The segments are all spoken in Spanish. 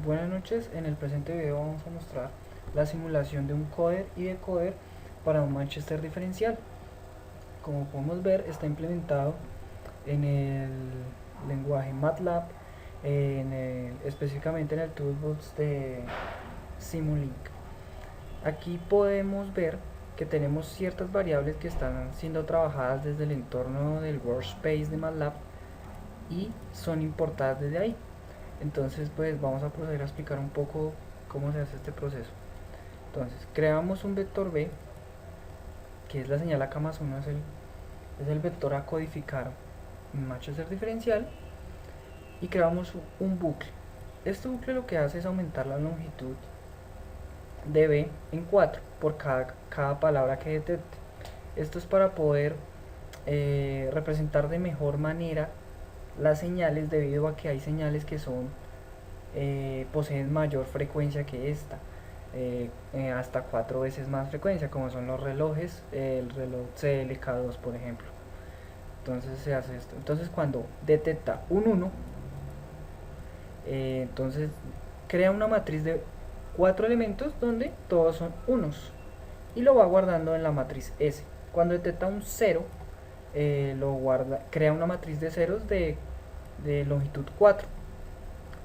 Buenas noches, en el presente video vamos a mostrar la simulación de un coder y decoder para un Manchester diferencial. Como podemos ver, está implementado en el lenguaje MATLAB, específicamente en el toolbox de Simulink. Aquí podemos ver que tenemos ciertas variables que están siendo trabajadas desde el entorno del workspace de MATLAB y son importadas desde ahí. Entonces pues vamos a proceder a explicar un poco cómo se hace este proceso. Entonces creamos un vector B, que es la señal acá más 1, es el vector a codificar en Manchester diferencial, y creamos un bucle. Este bucle lo que hace es aumentar la longitud de B en 4 por cada palabra que detecte. Esto es para poder representar de mejor manera las señales, debido a que hay señales que poseen mayor frecuencia que esta, hasta 4 veces más frecuencia, como son los relojes, el reloj CLK2 por ejemplo. Entonces se hace esto. Entonces cuando detecta un 1, entonces crea una matriz de 4 elementos donde todos son unos y lo va guardando en la matriz S. Cuando detecta un 0, crea una matriz de ceros de longitud 4,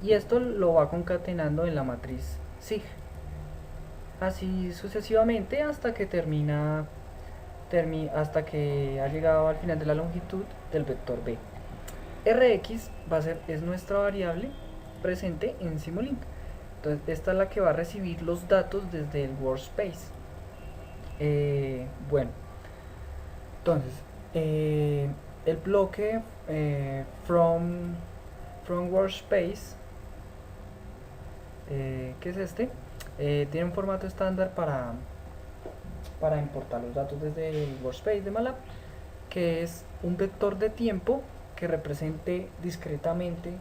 y esto lo va concatenando en la matriz SIG, así sucesivamente hasta que hasta que ha llegado al final de la longitud del vector B. Rx es nuestra variable presente en Simulink. Entonces esta es la que va a recibir los datos desde el workspace. Bueno, entonces el bloque from workspace, que es este, tiene un formato estándar para importar los datos desde el workspace de MATLAB, que es un vector de tiempo que represente discretamente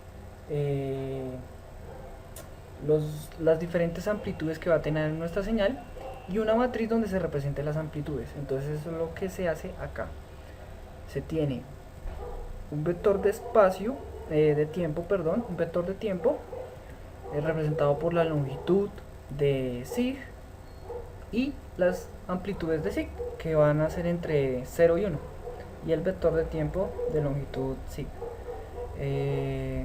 las diferentes amplitudes que va a tener nuestra señal, y una matriz donde se representen las amplitudes. Entonces eso es lo que se hace acá. Se tiene un vector de espacio, de tiempo, perdón, un vector de tiempo representado por la longitud de SIG y las amplitudes de SIG, que van a ser entre 0 y 1, y el vector de tiempo de longitud SIG.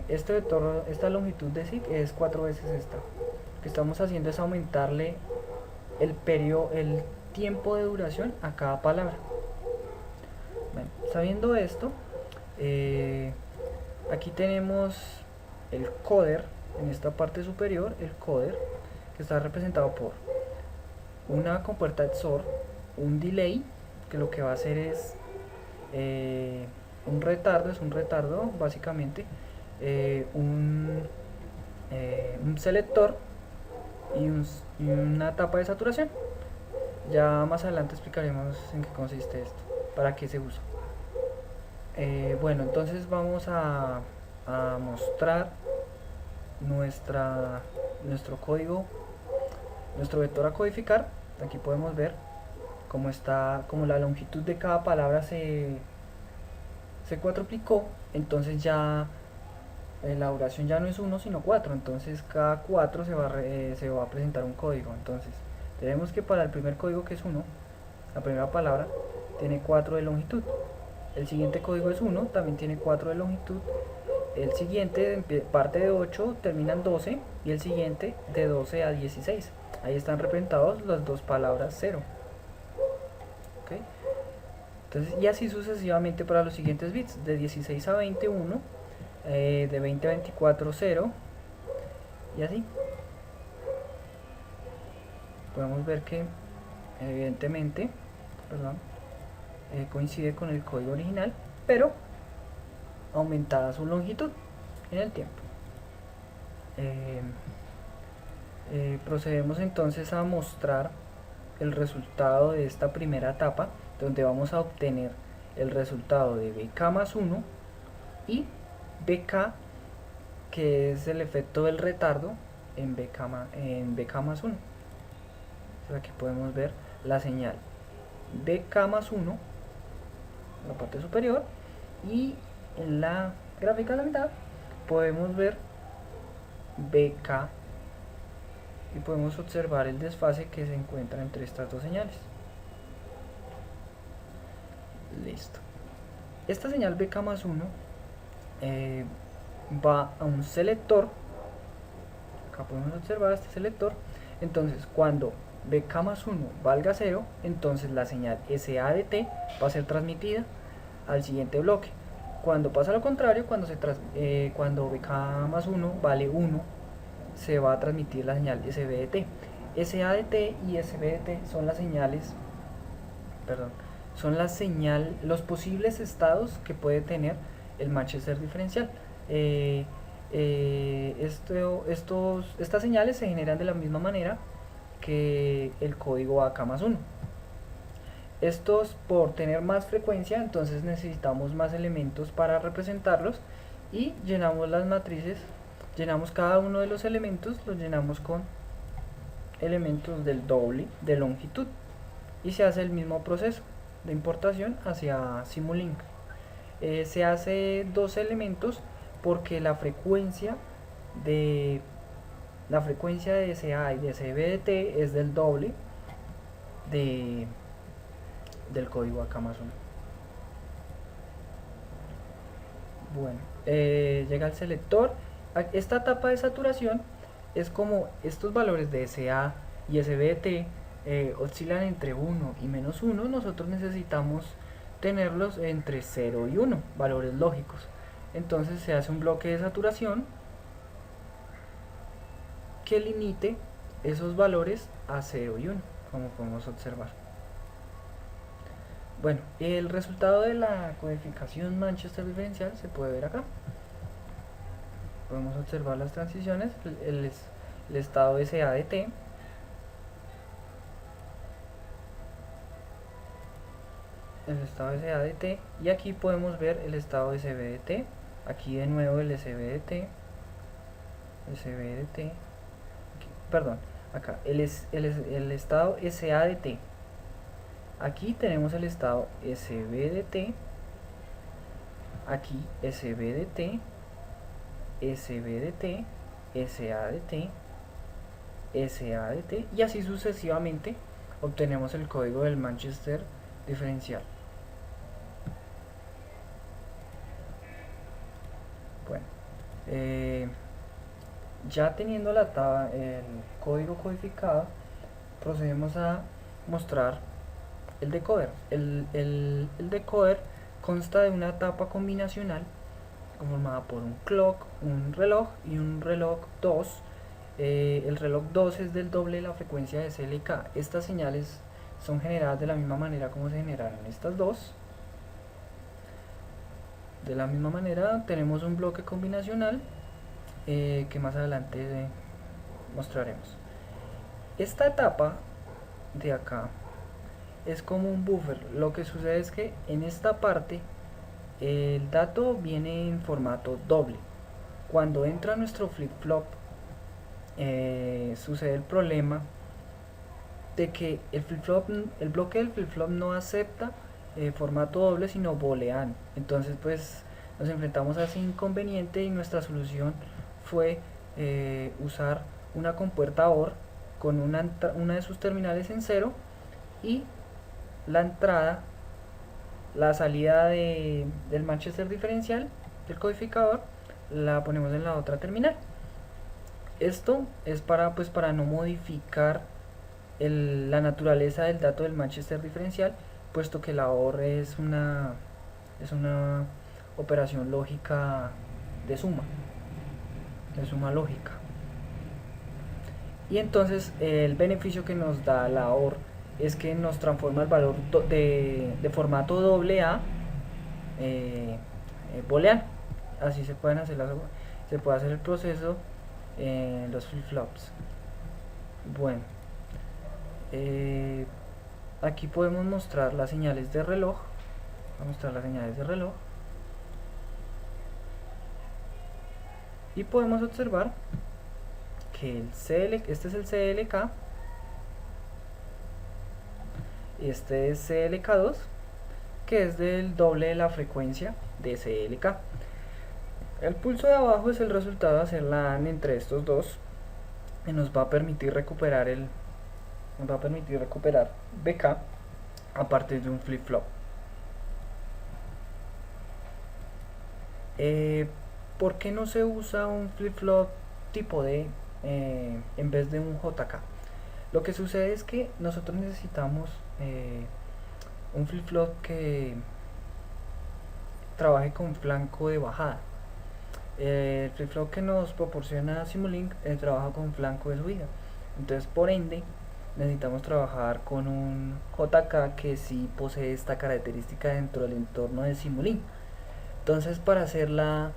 Esta longitud de SIG es 4 veces esta. Lo que estamos haciendo es aumentarle el tiempo de duración a cada palabra. Bueno, sabiendo esto, aquí tenemos el coder. En esta parte superior, el coder, que está representado por una compuerta XOR, un delay, que lo que va a hacer es un retardo básicamente, un selector y una tapa de saturación. Ya más adelante explicaremos en qué consiste esto, para qué se usa. Bueno, entonces vamos a mostrar nuestro código, nuestro vector a codificar. Aquí podemos ver cómo la longitud de cada palabra se cuatruplicó. Entonces ya la duración ya no es 1 sino 4. Entonces cada 4 se va a presentar un código. Entonces tenemos que para el primer código, que es 1, la primera palabra tiene 4 de longitud. El siguiente código es 1, también tiene 4 de longitud. El siguiente parte de 8, termina en 12, y el siguiente de 12 a 16. Ahí están representados las dos palabras 0. ¿Okay? Entonces, y así sucesivamente para los siguientes bits, de 16 a 21, de 20 a 24, 0, y así. Podemos ver que evidentemente, perdón, coincide con el código original, pero aumentada su longitud en el tiempo. Procedemos entonces a mostrar el resultado de esta primera etapa, donde vamos a obtener el resultado de BK más 1 y BK, que es el efecto del retardo en BK más 1. Entonces aquí podemos ver la señal BK más 1 en la parte superior, y en la gráfica de la mitad podemos ver BK y podemos observar el desfase que se encuentra entre estas dos señales. Listo. Esta señal BK más 1 va a un selector. Acá podemos observar este selector. Entonces cuando BK más 1 valga 0, entonces la señal SA de T va a ser transmitida al siguiente bloque. Cuando pasa lo contrario, cuando BK más 1 vale 1, se va a transmitir la señal SB de T. SA de T y SB de T son las señales, los posibles estados que puede tener el Manchester diferencial. Estas señales se generan de la misma manera que el código AK más 1. Estos, por tener más frecuencia, entonces necesitamos más elementos para representarlos, y llenamos las matrices, llenamos cada uno de los elementos, los llenamos con elementos del doble de longitud, y se hace el mismo proceso de importación hacia Simulink. Se hace dos elementos porque la frecuencia de SA y de SBDT es del doble del código AK más 1. Bueno, llega el selector. Esta etapa de saturación es como estos valores de SA y SBDT oscilan entre 1 y menos 1. Nosotros necesitamos tenerlos entre 0 y 1, valores lógicos. Entonces se hace un bloque de saturación que limite esos valores a 0 y 1, como podemos observar. Bueno, el resultado de la codificación Manchester diferencial se puede ver acá. Podemos observar las transiciones, el estado SA de T, el estado SA de T, y aquí podemos ver el estado SB de T. Aquí de nuevo el SB de T, acá el estado SA de T. Aquí tenemos el estado SB de T, aquí SB de T, SB de T, SA de T, SA de T, y así sucesivamente obtenemos el código del Manchester diferencial. Bueno, ya teniendo el código codificado, procedemos a mostrar el decoder. El decoder consta de una etapa combinacional conformada por un clock, un reloj y un reloj 2. El reloj 2 es del doble de la frecuencia de SLK. Estas señales son generadas de la misma manera como se generaron estas dos. De la misma manera tenemos un bloque combinacional que más adelante mostraremos. Esta etapa de acá es como un buffer. Lo que sucede es que en esta parte el dato viene en formato doble. Cuando entra nuestro flip-flop sucede el problema de que el bloque del flip-flop no acepta formato doble sino booleano. Entonces pues nos enfrentamos a ese inconveniente, y nuestra solución fue usar una compuerta OR con una de sus terminales en 0, y la salida del Manchester diferencial del codificador la ponemos en la otra terminal. Esto es para no modificar la naturaleza del dato del Manchester diferencial, puesto que la OR es una operación lógica de suma lógica. Y entonces el beneficio que nos da la OR es que nos transforma el valor de formato doble a booleano. Así se puede hacer el proceso en los flip-flops. Bueno, aquí podemos mostrar las señales de reloj. Vamos a mostrar las señales de reloj, y podemos observar que este es el CLK, este es CLK2, que es del doble de la frecuencia de CLK. El pulso de abajo es el resultado de hacer la AND entre estos dos. y nos va a permitir recuperar BK a partir de un flip-flop. ¿Por qué no se usa un flip-flop tipo D en vez de un JK? Lo que sucede es que nosotros necesitamos un flip-flop que trabaje con flanco de bajada. El flip-flop que nos proporciona Simulink trabaja con flanco de subida. Entonces, por ende, necesitamos trabajar con un JK que sí posee esta característica dentro del entorno de Simulink. Entonces, para hacer la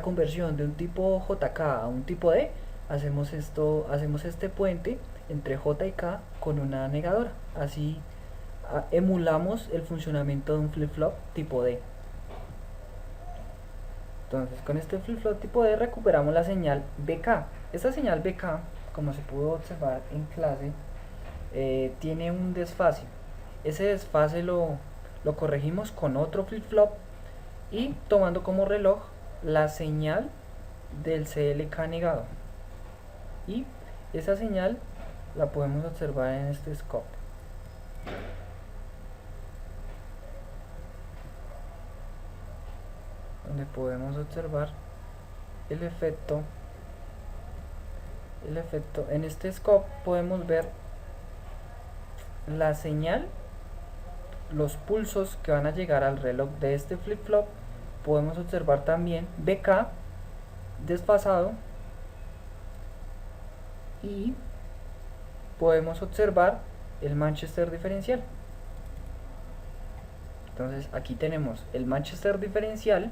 conversión de un tipo JK a un tipo D, hacemos este puente entre J y K con una negadora. Así emulamos el funcionamiento de un flip-flop tipo D. Entonces, con este flip-flop tipo D recuperamos la señal BK. Esta señal BK, como se pudo observar en clase, tiene un desfase. Ese desfase lo corregimos con otro flip-flop y tomando como reloj la señal del CLK negado. Y esa señal la podemos observar en este scope. Donde podemos observar el efecto en este scope. Podemos ver la señal, los pulsos que van a llegar al reloj de este flip-flop. Podemos observar también BK desfasado y podemos observar el Manchester diferencial. Entonces aquí tenemos el Manchester diferencial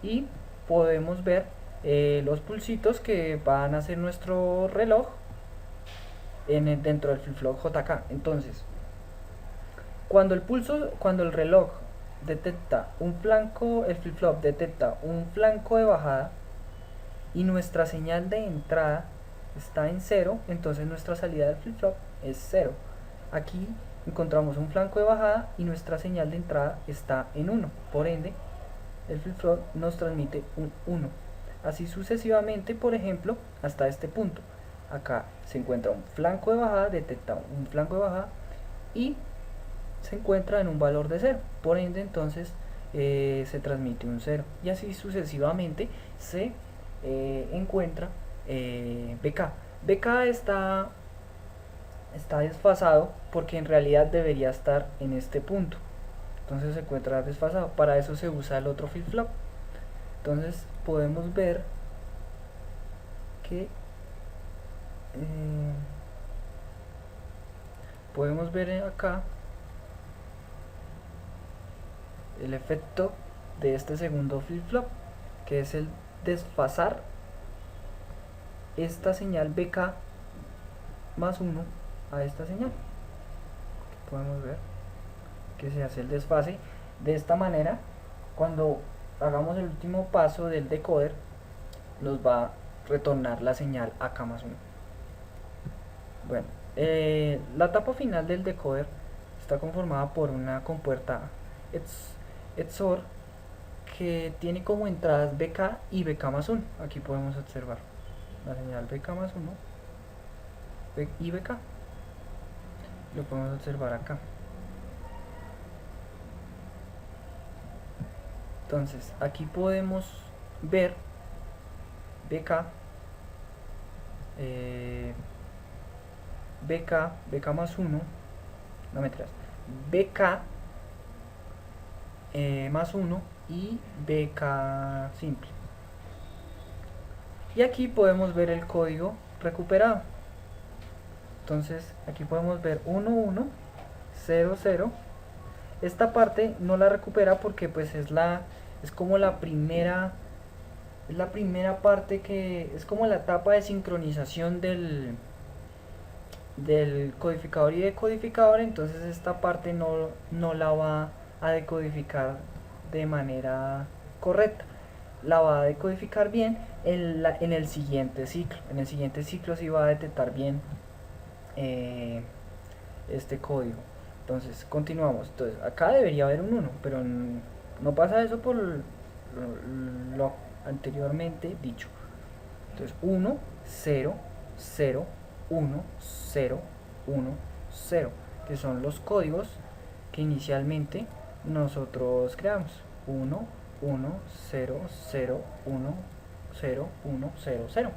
y podemos ver los pulsitos que van a hacer nuestro reloj dentro del flip-flop JK. Entonces, cuando el reloj detecta un flanco, el flip-flop detecta un flanco de bajada y nuestra señal de entrada está en 0, entonces nuestra salida del flip-flop es 0. Aquí encontramos un flanco de bajada y nuestra señal de entrada está en 1, por ende el flip-flop nos transmite un 1. Así sucesivamente, por ejemplo, hasta este punto. Acá se encuentra un flanco de bajada, detecta un flanco de bajada y se encuentra en un valor de 0. Por ende, entonces se transmite un 0. Y así sucesivamente se encuentra BK. BK está desfasado porque en realidad debería estar en este punto. Entonces se encuentra desfasado. Para eso se usa el otro flip-flop. Entonces podemos ver que podemos ver acá el efecto de este segundo flip-flop, que es el desfasar esta señal BK más 1 a esta señal. Podemos ver que se hace el desfase de esta manera. Cuando hagamos el último paso del decoder, nos va a retornar la señal AK más 1. Bueno, la etapa final del decoder está conformada por una compuerta XOR que tiene como entradas BK y BK más 1. Aquí podemos observar la señal BK más 1 y BK. Lo podemos observar acá. Entonces, aquí podemos ver BK, BK más 1, no me traes, BK más 1 y BK simple. Y aquí podemos ver el código recuperado. Entonces, aquí podemos ver 1, 1, 0, 0. Esta parte no la recupera porque pues es como la primera parte, que es como la etapa de sincronización del codificador y decodificador. Entonces esta parte no la va a decodificar de manera correcta, la va a decodificar bien en el siguiente ciclo. En el siguiente ciclo sí va a detectar bien este código. Entonces continuamos. Entonces acá debería haber un 1, pero no pasa eso por lo anteriormente dicho. Entonces 1, 0, 0, 1, 0, 1, 0, que son los códigos que inicialmente nosotros creamos. 1, 1, 0, 0, 1, 0, 1, 0, 0.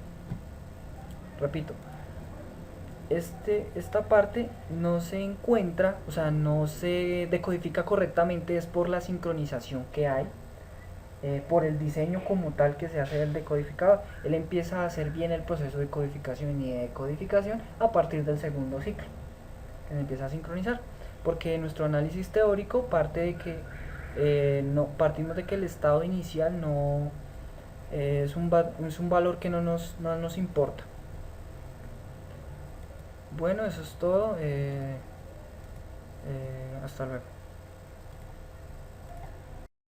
Repito, esta parte no se encuentra, o sea, no se decodifica correctamente, es por la sincronización que hay, por el diseño como tal que se hace del decodificador. Él empieza a hacer bien el proceso de codificación y de decodificación a partir del segundo ciclo, que se empieza a sincronizar, porque nuestro análisis teórico parte de que no partimos de que el estado inicial no es un valor que no nos importa. Bueno, eso es todo. Hasta luego.